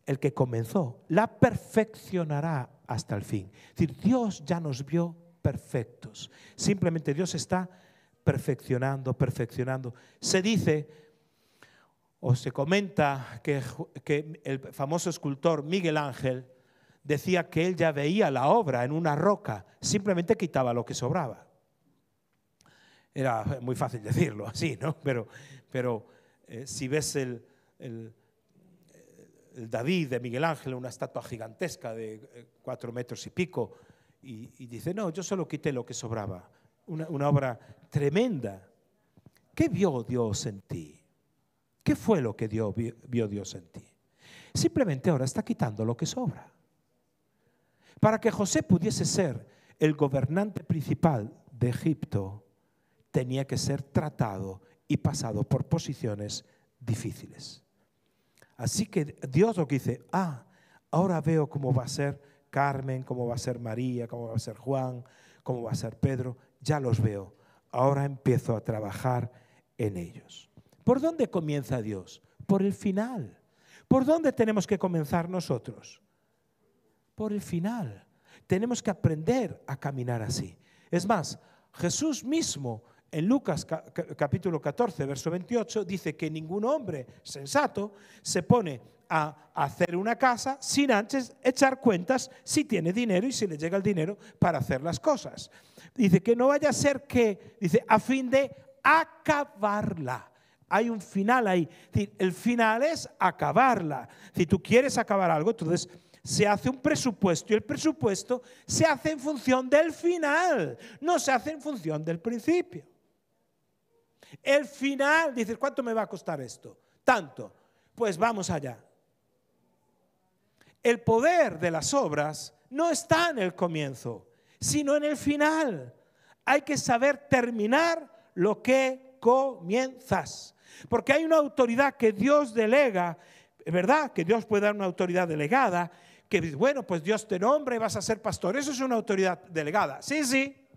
el que comenzó, la perfeccionará hasta el fin. Es decir, Dios ya nos vio perfectos. Simplemente Dios está perfeccionando. Se dice o se comenta que el famoso escultor Miguel Ángel decía que él ya veía la obra en una roca, simplemente quitaba lo que sobraba. Era muy fácil decirlo así, ¿no? Pero si ves el David de Miguel Ángel, una estatua gigantesca de 4 metros y pico, y dice, no, yo solo quité lo que sobraba. Una obra tremenda. ¿Qué vio Dios en ti? ¿Qué fue lo que vio Dios en ti? Simplemente ahora está quitando lo que sobra. Para que José pudiese ser el gobernante principal de Egipto, tenía que ser tratado y pasado por posiciones difíciles. Así que Dios lo que dice, ahora veo cómo va a ser Carmen, cómo va a ser María, cómo va a ser Juan, cómo va a ser Pedro, ya los veo. Ahora empiezo a trabajar en ellos. ¿Por dónde comienza Dios? Por el final. ¿Por dónde tenemos que comenzar nosotros? Por el final. Tenemos que aprender a caminar así. Es más, Jesús mismo en Lucas capítulo 14, verso 28, dice que ningún hombre sensato se pone a hacer una casa sin antes echar cuentas si tiene dinero y si le llega el dinero para hacer las cosas. Dice que no vaya a ser que, dice, a fin de acabarla. Hay un final ahí. El final es acabarla. Si tú quieres acabar algo, entonces se hace un presupuesto y el presupuesto se hace en función del final, no se hace en función del principio. El final, dices, ¿cuánto me va a costar esto? Tanto. Pues vamos allá. El poder de las obras no está en el comienzo, sino en el final. Hay que saber terminar lo que comienzas. Porque hay una autoridad que Dios delega, ¿verdad? Que Dios puede dar una autoridad delegada, que dice, bueno, pues Dios te nombra y vas a ser pastor. Eso es una autoridad delegada. Sí, sí.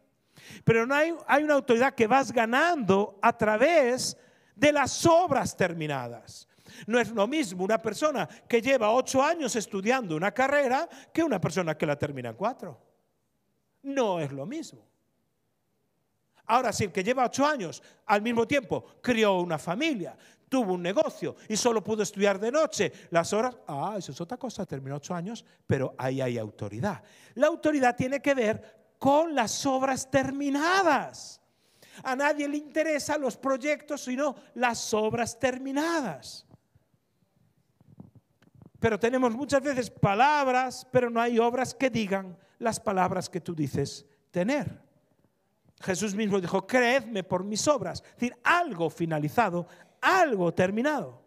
Pero no hay una autoridad que vas ganando a través de las obras terminadas. No es lo mismo una persona que lleva 8 años estudiando una carrera que una persona que la termina en 4. No es lo mismo. Ahora, si el que lleva 8 años al mismo tiempo crió una familia, tuvo un negocio y solo pudo estudiar de noche las horas, eso es otra cosa, terminó 8 años, pero ahí hay autoridad. La autoridad tiene que ver con las obras terminadas. A nadie le interesan los proyectos, sino las obras terminadas. Pero tenemos muchas veces palabras, pero no hay obras que digan las palabras que tú dices tener. Jesús mismo dijo, creedme por mis obras. Es decir, algo finalizado, algo terminado.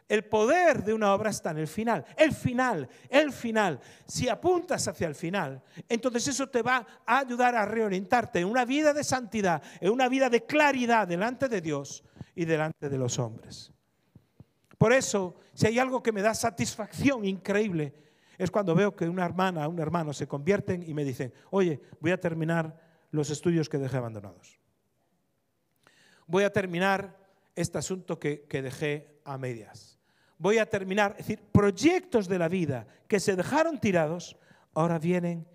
El poder de una obra está en el final. El final. Si apuntas hacia el final, entonces eso te va a ayudar a reorientarte en una vida de santidad, en una vida de claridad delante de Dios y delante de los hombres. Por eso, si hay algo que me da satisfacción increíble, es cuando veo que una hermana, un hermano se convierten y me dicen, oye, voy a terminar los estudios que dejé abandonados. Voy a terminar este asunto que dejé a medias. Voy a terminar, es decir, proyectos de la vida que se dejaron tirados, ahora vienen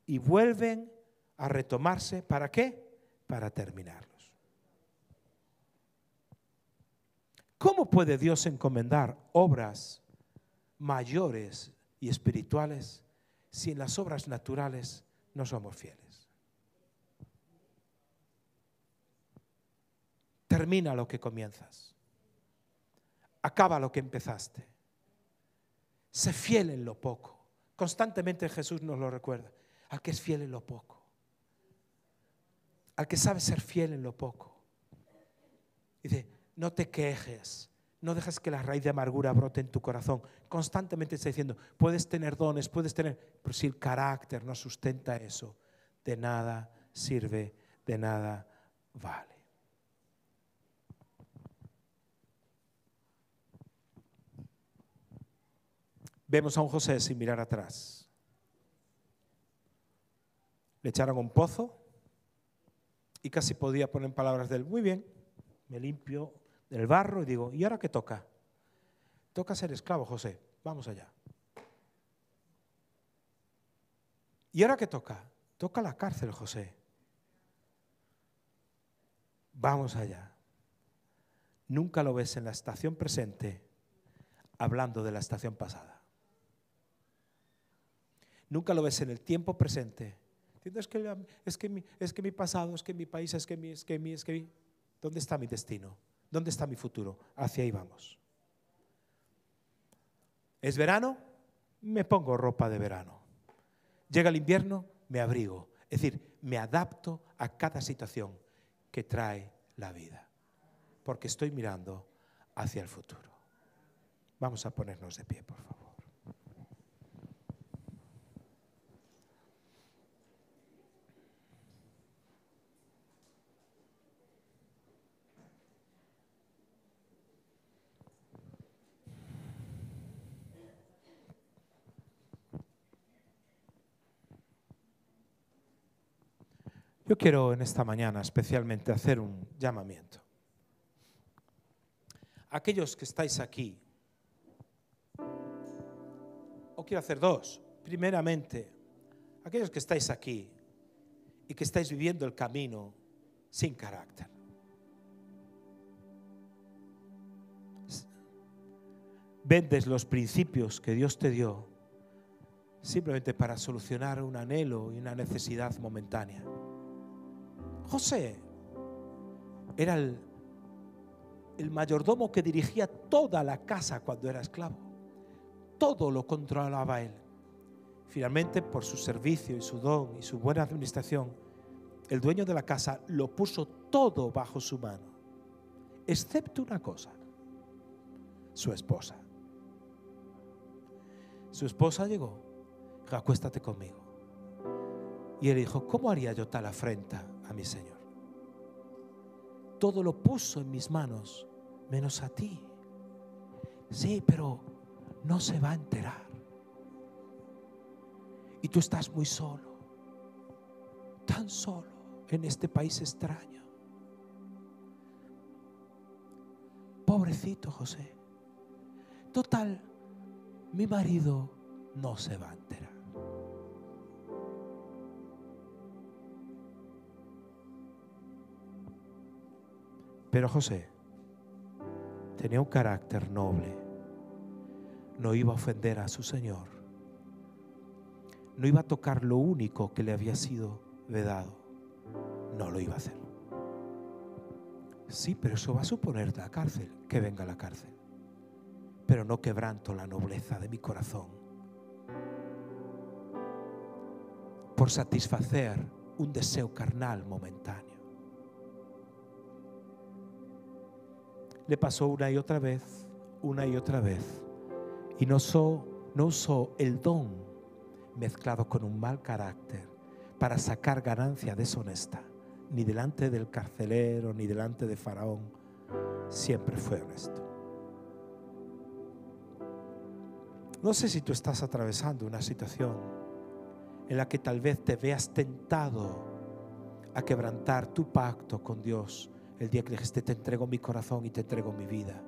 y vuelven a retomarse. ¿Para qué? Para terminarlos. ¿Cómo puede Dios encomendar obras mayores y espirituales si en las obras naturales no somos fieles? Termina lo que comienzas. Acaba lo que empezaste. Sé fiel en lo poco. Constantemente Jesús nos lo recuerda. Al que es fiel en lo poco. Al que sabe ser fiel en lo poco. Dice, no te quejes. No dejes que la raíz de amargura brote en tu corazón. Constantemente está diciendo, puedes tener dones, pero si el carácter no sustenta eso, de nada sirve, de nada vale. Vemos a un José sin mirar atrás. Le echaron a un pozo y casi podía poner en palabras de él, muy bien, me limpio del barro y digo, ¿y ahora qué toca? Toca ser esclavo, José, vamos allá. ¿Y ahora qué toca? Toca la cárcel, José. Vamos allá. Nunca lo ves en la estación presente hablando de la estación pasada. Nunca lo ves en el tiempo presente. Es que mi pasado, es que mi país, es que mi. ¿Dónde está mi destino? ¿Dónde está mi futuro? Hacia ahí vamos. ¿Es verano? Me pongo ropa de verano. Llega el invierno, me abrigo. Es decir, me adapto a cada situación que trae la vida. Porque estoy mirando hacia el futuro. Vamos a ponernos de pie, por favor. Yo quiero en esta mañana especialmente hacer un llamamiento. Aquellos que estáis aquí, o quiero hacer dos. Primeramente, aquellos que estáis aquí y que estáis viviendo el camino sin carácter. Vendes los principios que Dios te dio simplemente para solucionar un anhelo y una necesidad momentánea. José era el mayordomo que dirigía toda la casa cuando era esclavo. Todo lo controlaba él. Finalmente, por su servicio y su don y su buena administración, el dueño de la casa lo puso todo bajo su mano, excepto una cosa: su esposa. Su esposa llegó, dijo: acuéstate conmigo. Y él dijo: ¿cómo haría yo tal afrenta a mi Señor? Todo lo puso en mis manos, menos a ti. Sí, pero no se va a enterar. Y tú estás muy solo, tan solo en este país extraño. Pobrecito José. Total, mi marido no se va a enterar. Pero José tenía un carácter noble. No iba a ofender a su Señor. No iba a tocar lo único que le había sido vedado. No lo iba a hacer. Sí, pero eso va a suponer la cárcel, que venga a la cárcel. Pero no quebranto la nobleza de mi corazón por satisfacer un deseo carnal momentáneo. Le pasó una y otra vez, y no usó el don mezclado con un mal carácter para sacar ganancia deshonesta, ni delante del carcelero, ni delante de Faraón. Siempre fue honesto. No sé si tú estás atravesando una situación en la que tal vez te veas tentado a quebrantar tu pacto con Dios el día que le dijiste: te entrego mi corazón y te entrego mi vida,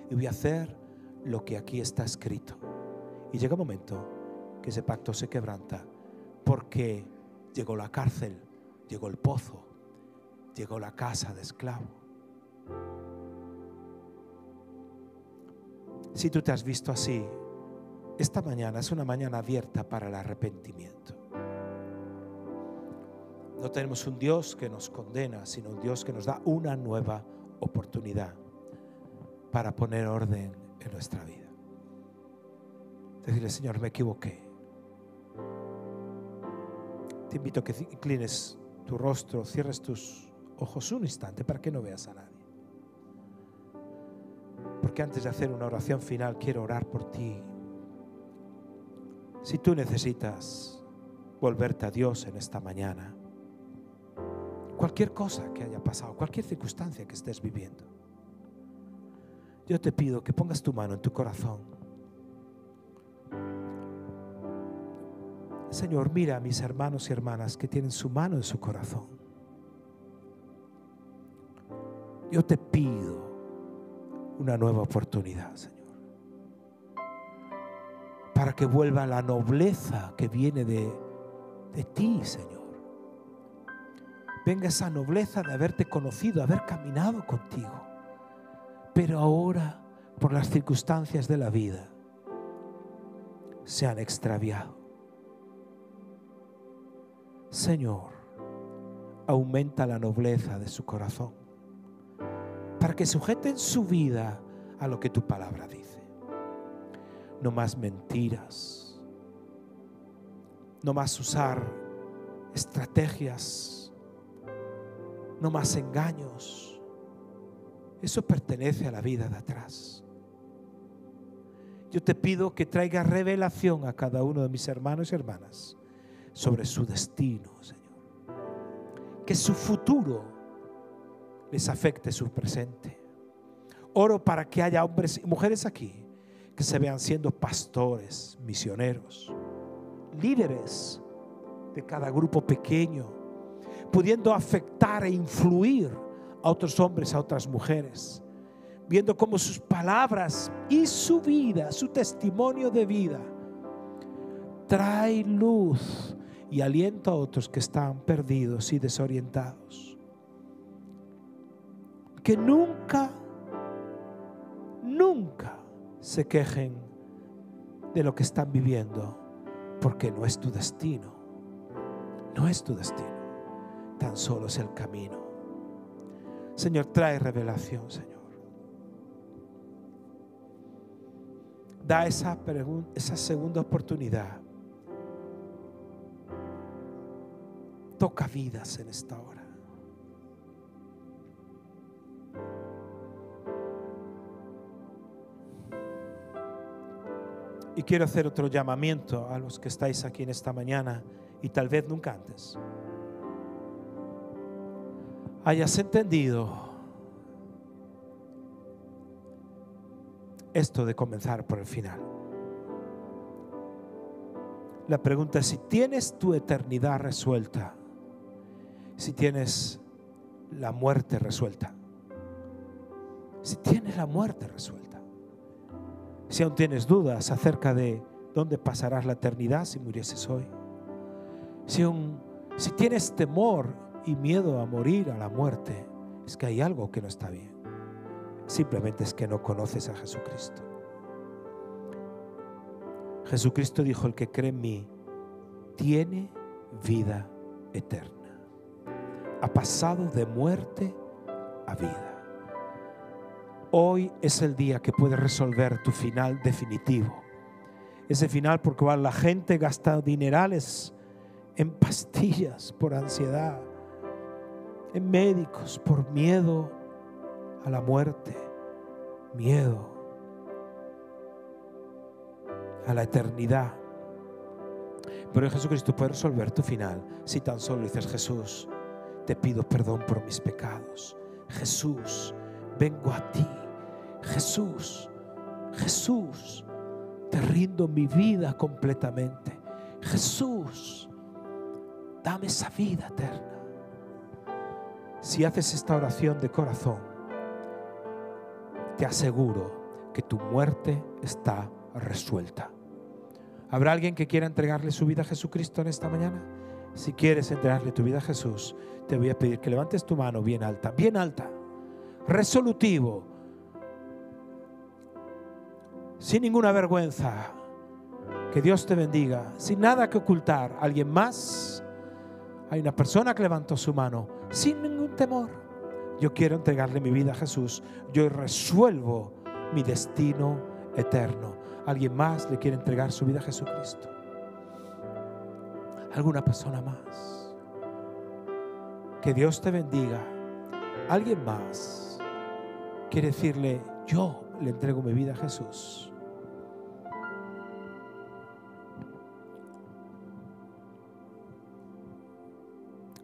y voy a hacer lo que aquí está escrito. Y llega un momento que ese pacto se quebranta, porque llegó la cárcel, llegó el pozo, llegó la casa de esclavo. Si tú te has visto así, esta mañana es una mañana abierta para el arrepentimiento. No tenemos un Dios que nos condena, sino un Dios que nos da una nueva oportunidad para poner orden en nuestra vida. Decirle: Señor, me equivoqué. Te invito a que inclines tu rostro, cierres tus ojos un instante para que no veas a nadie. Porque antes de hacer una oración final, quiero orar por ti. Si tú necesitas volverte a Dios en esta mañana, cualquier cosa que haya pasado, cualquier circunstancia que estés viviendo, yo te pido que pongas tu mano en tu corazón. Señor, mira a mis hermanos y hermanas que tienen su mano en su corazón. Yo te pido una nueva oportunidad, Señor, para que vuelva la nobleza que viene de ti, Señor. Venga esa nobleza de haberte conocido, haber caminado contigo, pero ahora por las circunstancias de la vida se han extraviado. Señor, aumenta la nobleza de su corazón para que sujeten su vida a lo que tu palabra dice. No más mentiras, no más usar estrategias, no más engaños. Eso pertenece a la vida de atrás. Yo te pido que traiga revelación a cada uno de mis hermanos y hermanas sobre su destino, Señor. Que su futuro les afecte su presente. Oro para que haya hombres y mujeres aquí que se vean siendo pastores, misioneros, líderes de cada grupo pequeño, pudiendo afectar e influir a otros hombres, a otras mujeres, viendo cómo sus palabras y su vida, su testimonio de vida, trae luz y aliento a otros que están perdidos y desorientados. Que nunca se quejen de lo que están viviendo, porque no es tu destino. No es tu destino, tan solo es el camino. Señor, trae revelación, Señor. Da esa segunda oportunidad. Toca Toca vidas en esta hora. Y quiero hacer otro llamamiento a los que estáis aquí en esta mañana y tal vez nunca antes hayas entendido esto de comenzar por el final. La pregunta es si tienes tu eternidad resuelta, si tienes la muerte resuelta, si tienes la muerte resuelta, si aún tienes dudas acerca de dónde pasarás la eternidad si murieses hoy, si tienes temor y miedo a morir, a la muerte, es que hay algo que no está bien. Simplemente es que no conoces a Jesucristo. Jesucristo dijo: el que cree en mí tiene vida eterna. Ha pasado de muerte a vida. Hoy es el día que puedes resolver tu final definitivo. Ese final porque la gente gasta dinerales en pastillas por ansiedad, en médicos por miedo a la muerte, miedo a la eternidad. Pero en Jesucristo puede resolver tu final si tan solo dices: Jesús, te pido perdón por mis pecados. Jesús, vengo a ti. Jesús, Jesús, te rindo mi vida completamente. Jesús, dame esa vida eterna. Si haces esta oración de corazón, te aseguro que tu muerte está resuelta. ¿Habrá alguien que quiera entregarle su vida a Jesucristo en esta mañana? Si quieres entregarle tu vida a Jesús, te voy a pedir que levantes tu mano bien alta, resolutivo, sin ninguna vergüenza. Que Dios te bendiga, sin nada que ocultar. ¿Alguien más? Hay una persona que levantó su mano sin ningún temor. Yo quiero entregarle mi vida a Jesús. Yo resuelvo mi destino eterno. ¿Alguien más le quiere entregar su vida a Jesucristo? ¿Alguna persona más? Que Dios te bendiga. ¿Alguien más quiere decirle: yo le entrego mi vida a Jesús?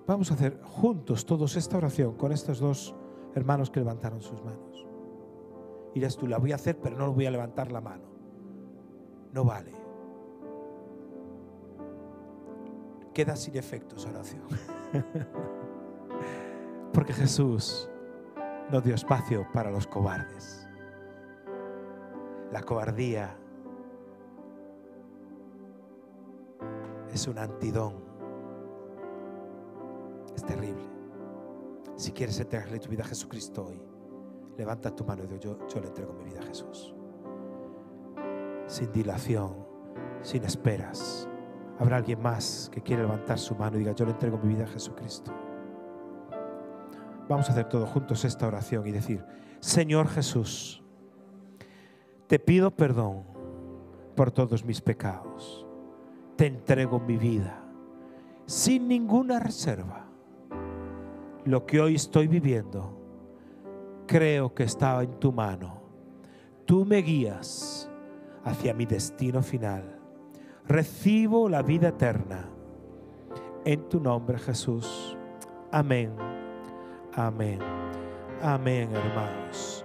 Vamos a hacer juntos todos esta oración con estos dos hermanos que levantaron sus manos. Y dirás tú: la voy a hacer, pero no voy a levantar la mano. No vale. Queda sin efecto esa oración. Porque Jesús no dio espacio para los cobardes. La cobardía es un antidón. Es terrible. Si quieres entregarle tu vida a Jesucristo hoy, levanta tu mano y di: yo le entrego mi vida a Jesús. Sin dilación, sin esperas. ¿Habrá alguien más que quiere levantar su mano y diga: yo le entrego mi vida a Jesucristo? Vamos a hacer todos juntos esta oración y decir: Señor Jesús, te pido perdón por todos mis pecados. Te entrego mi vida sin ninguna reserva. Lo que hoy estoy viviendo, creo que está en tu mano. Tú me guías hacia mi destino final. Recibo la vida eterna. En tu nombre, Jesús. Amén. Amén. Amén, hermanos.